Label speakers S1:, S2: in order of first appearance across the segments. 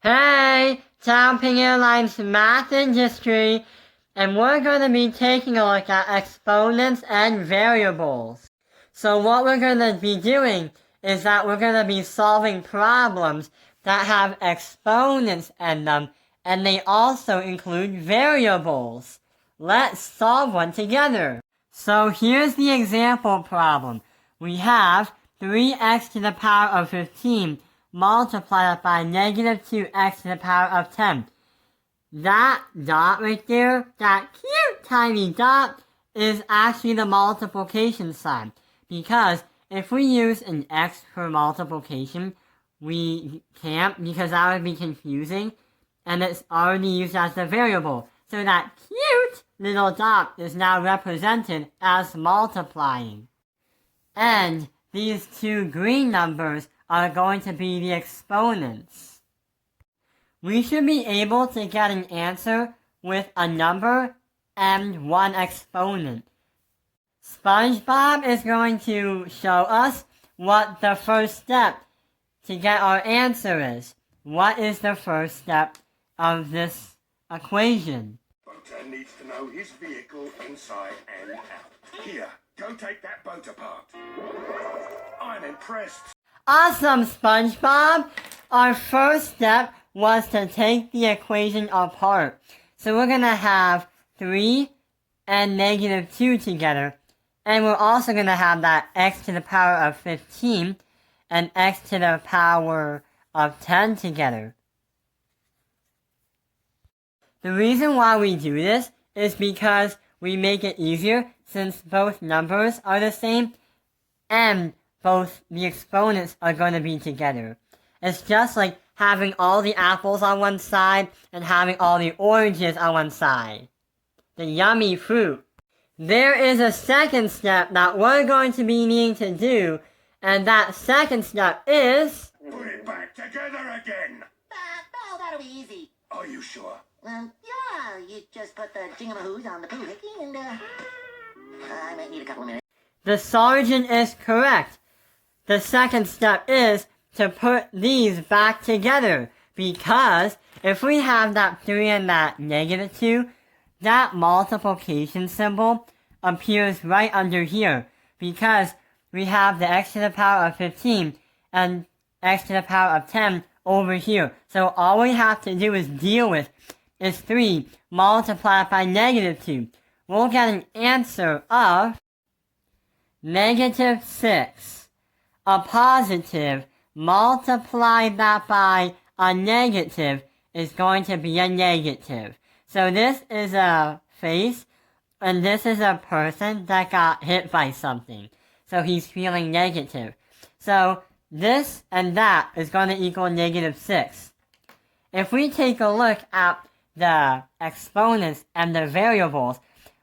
S1: Hey, Taiping Airlines Math Industry, and we're going to be taking a look at exponents and variables. So what we're going to be doing is that we're going to be solving problems that have exponents in them, and they also include variables. Let's solve one together. So here's the example problem. We have 3x to the power of 15 multiplied by negative 2x to the power of 10. That dot right there, that cute tiny dot, is actually the multiplication sign. Because if we use an x for multiplication, we can't because that would be confusing. And it's already used as the variable. So that cute little dot is now represented as multiplying. And these two green numbers are going to be the exponents. We should be able to get an answer with a number and one exponent. SpongeBob is going to show us what the first step to get our answer is. What is the first step of this equation?
S2: Boater needs to know his vehicle inside and out. Here, go take that boat apart. I'm impressed.
S1: Awesome, SpongeBob! Our first step was to take the equation apart. So we're going to have 3 and negative 2 together. And we're also going to have that x to the power of 15 and x to the power of 10 together. The reason why we do this is because we make it easier since both numbers are the same and both the exponents are going to be together. It's just like having all the apples on one side and having all the oranges on one side. The yummy fruit. There is a second step that we're going to be needing to do, and that second step is...
S2: Put it back together again.
S3: Well, that'll be easy.
S2: Are you sure?
S3: Yeah, you just put the jingamahoos on the poohickey and, I might need a couple of minutes.
S1: The sergeant is correct. The second step is to put these back together, because if we have that 3 and that negative 2, that multiplication symbol appears right under here, because we have the x to the power of 15 and x to the power of 10 over here. So all we have to do is deal with is 3 multiplied by negative 2. We'll get an answer of negative 6. A positive, multiply that by a negative, is going to be a negative. So this is a face, and this is a person that got hit by something. So he's feeling negative. So this and that is going to equal negative 6. If we take a look at the exponents and the variables,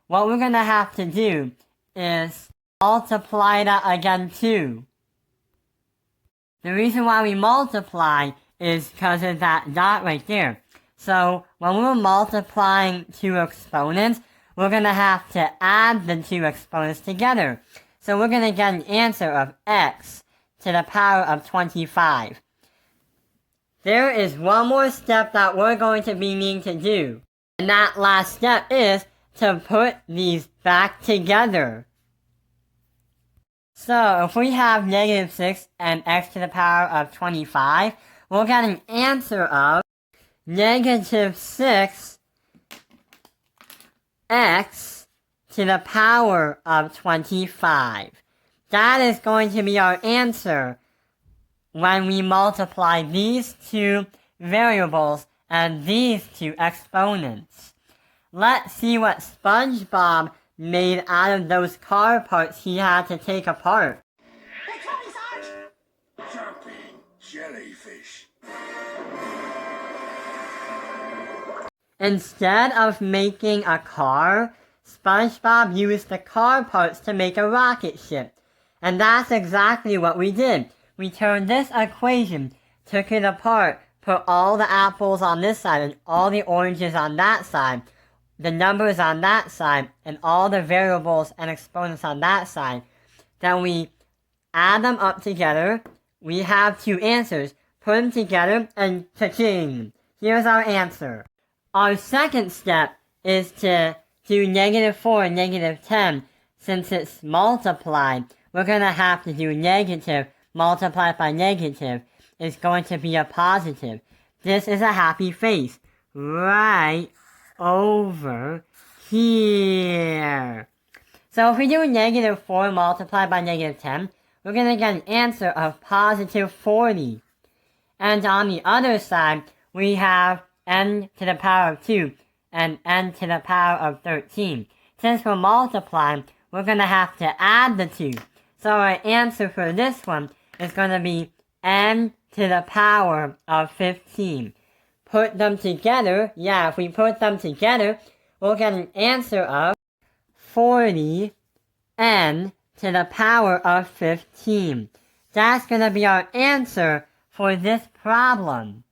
S1: what we're going to have to do is multiply that again too. The reason why we multiply is because of that dot right there. So when we're multiplying two exponents, we're going to have to add the two exponents together. So we're going to get an answer of x to the power of 25. There is one more step that we're going to be needing to do. And that last step is to put these back together. So if we have negative 6 and x to the power of 25, we'll get an answer of negative 6 x to the power of 25. That is going to be our answer when we multiply these two variables and these two exponents. Let's see what SpongeBob made out of those car parts he had to take apart.
S3: Hey, tell me, Sarge!
S2: Jumping jellyfish.
S1: Instead of making a car, SpongeBob used the car parts to make a rocket ship. And that's exactly what we did. We turned this equation, took it apart, put all the apples on this side and all the oranges on that side, the numbers on that side, and all the variables and exponents on that side. Then we add them up together. We have two answers. put them together, and cha-ching! Here's our answer. Our second step is to do -4 and -10. Since it's multiplied, we're going to have to do negative multiplied by negative. It's going to be a positive. This is a happy face right over here. So if we do -4 multiplied by -10, we're going to get an answer of positive 40. And on the other side, we have n to the power of 2 and n to the power of 13. Since we're multiplying, we're going to have to add the 2. So our answer for this one is going to be n to the power of 15. Put them together, if we put them together, we'll get an answer of 40 n to the power of 15. That's going to be our answer for this problem.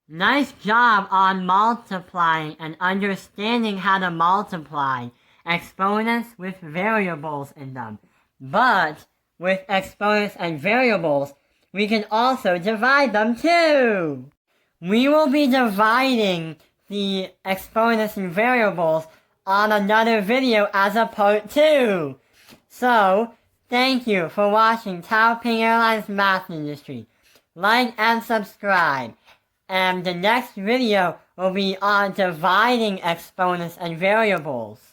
S1: Nice job on multiplying and understanding how to multiply exponents with variables in them. But with exponents and variables, we can also divide them too. We will be dividing the exponents and variables on another video as a part 2. So, thank you for watching Taoping Airlines Math Industry. Like and subscribe. And the next video will be on dividing exponents and variables.